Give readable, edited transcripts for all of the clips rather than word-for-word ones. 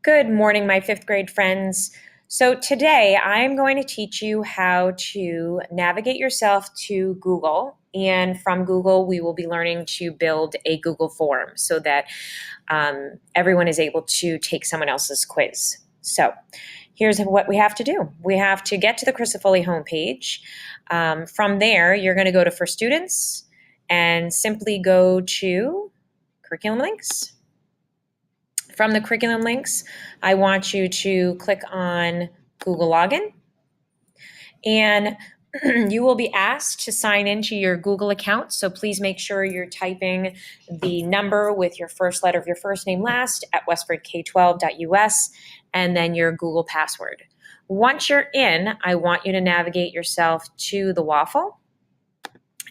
Good morning, my fifth grade friends. So today I'm going to teach you how to navigate yourself to Google. And from Google, we will be learning to build a Google form so that everyone is able to take someone else's quiz. So here's what we have to do. We have to get to the Crisafulli homepage. From there, you're going to go to For Students and simply go to Curriculum Links. From the curriculum links, I want you to click on Google Login, and you will be asked to sign into your Google account. So please make sure you're typing the number with your first letter of your first name last at westfordk12.us and then your Google password. Once you're in, I want you to navigate yourself to the waffle.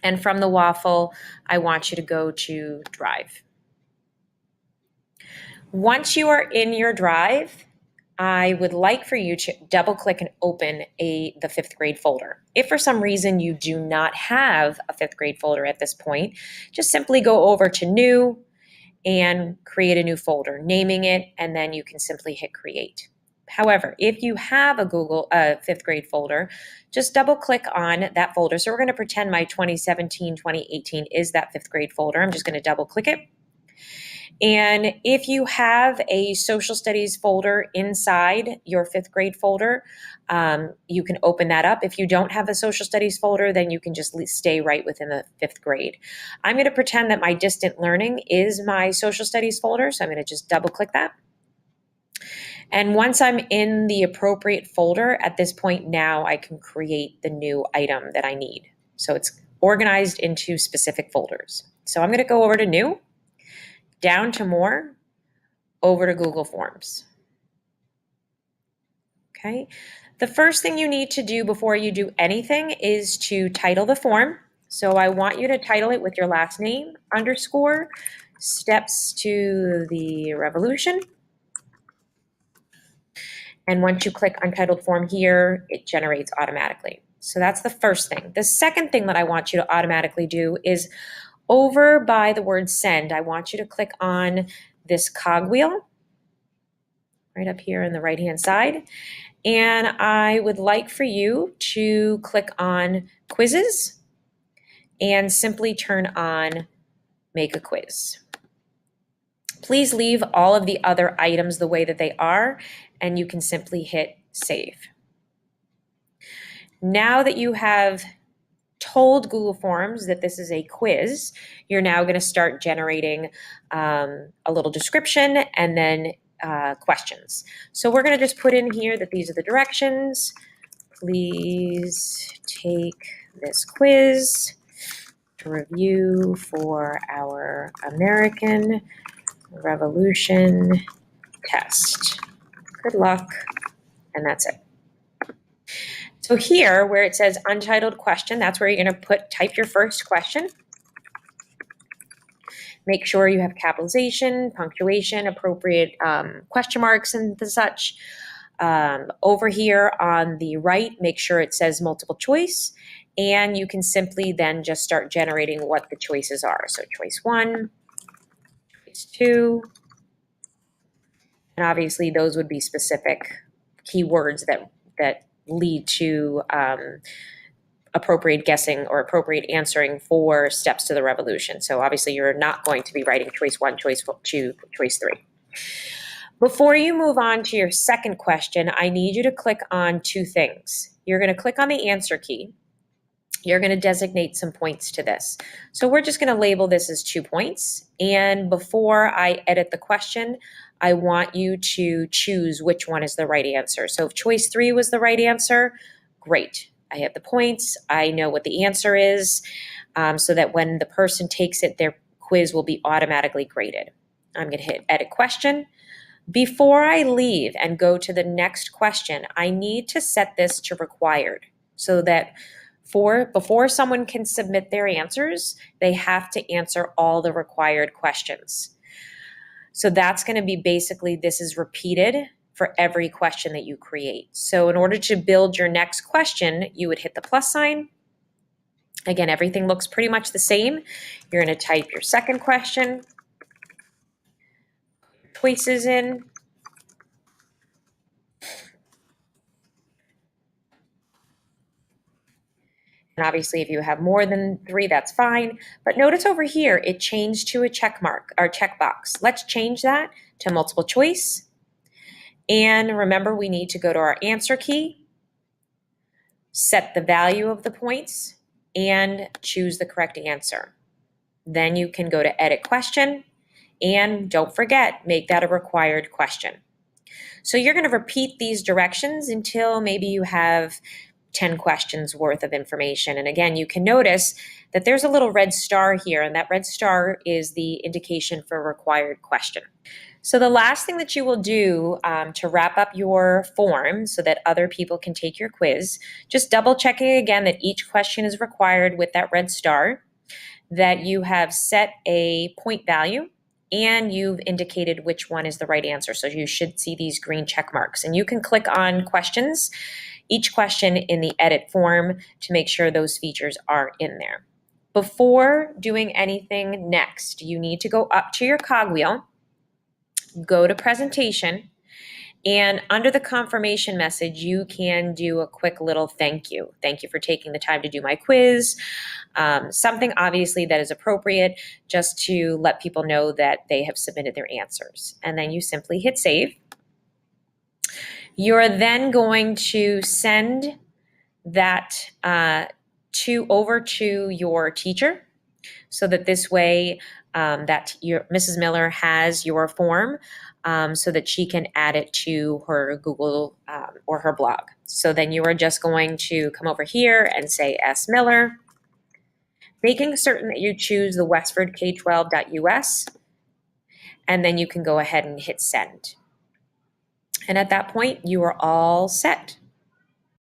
And from the waffle, I want you to go to Drive. Once you are in your Drive, I would like for you to double click and open the fifth grade folder. If for some reason you do not have a fifth grade folder at this point, just simply go over to New and create a new folder, naming it, and then you can simply hit Create. However, if you have a fifth grade folder, just double click on that folder. So we're going to pretend my 2017-2018 is that fifth grade folder. I'm just going to double click it. And if you have a social studies folder inside your fifth grade folder, you can open that up. If you don't have a social studies folder, then you can just stay right within the fifth grade. I'm going to pretend that my distant learning is my social studies folder. So I'm going to just double click that. And once I'm in the appropriate folder, at this point now I can create the new item that I need. So it's organized into specific folders. So I'm going to go over to New, down to More, over to Google Forms. Okay. The first thing you need to do before you do anything is to title the form. So I want you to title it with your last name, underscore, steps to the revolution. And once you click Untitled Form here, it generates automatically. So that's the first thing. The second thing that I want you to automatically do is over by the word Send, I want you to click on this cogwheel right up here in the right-hand side. And I would like for you to click on Quizzes and simply turn on Make a Quiz. Please leave all of the other items the way that they are, and you can simply hit Save. Now that you have told Google Forms that this is a quiz, you're now going to start generating a little description and then questions. So we're going to just put in here that these are the directions. Please take this quiz to review for our American Revolution test. Good luck, and that's it. So here, where it says untitled question, that's where you're going to type your first question. Make sure you have capitalization, punctuation, appropriate question marks and such. Over here on the right, make sure it says multiple choice, and you can simply then just start generating what the choices are. So choice 1, choice 2, and obviously those would be specific keywords that lead to appropriate guessing or appropriate answering for steps to the revolution. So obviously you're not going to be writing choice 1, choice 2, choice 3. Before you move on to your second question, I need you to click on two things. You're going to click on the answer key. You're going to designate some points to this. So we're just going to label this as 2 points. And before I edit the question, I want you to choose which one is the right answer. So if choice 3 was the right answer, great. I have the points. I know what the answer is, so that when the person takes it, their quiz will be automatically graded. I'm going to hit Edit Question. Before I leave and go to the next question, I need to set this to Required so that before someone can submit their answers, they have to answer all the required questions. So that's going to be basically, this is repeated for every question that you create. So in order to build your next question, you would hit the plus sign. Again, everything looks pretty much the same. You're going to type your second question, choices in, obviously, if you have more than 3, that's fine. But notice over here, it changed to a check mark or checkbox. Let's change that to multiple choice. And remember, we need to go to our answer key, set the value of the points, and choose the correct answer. Then you can go to edit question, and don't forget, make that a required question. So you're going to repeat these directions until maybe you have 10 questions worth of information. And again, you can notice that there's a little red star here, and that red star is the indication for required question. So the last thing that you will do to wrap up your form so that other people can take your quiz, just double checking again that each question is required with that red star, that you have set a point value, and you've indicated which one is the right answer. So you should see these green check marks. And you can click on questions, each question in the edit form, to make sure those features are in there. Before doing anything next, you need to go up to your cogwheel, go to presentation, and under the confirmation message, you can do a quick little thank you. Thank you for taking the time to do my quiz. Something obviously that is appropriate, just to let people know that they have submitted their answers. And then you simply hit save. You're then going to send that over to your teacher, so that this way that Mrs. Miller has your form, so that she can add it to her Google or her blog. So then you are just going to come over here and say S. Miller, making certain that you choose the westfordk12.us, and then you can go ahead and hit send. And at that point, you are all set.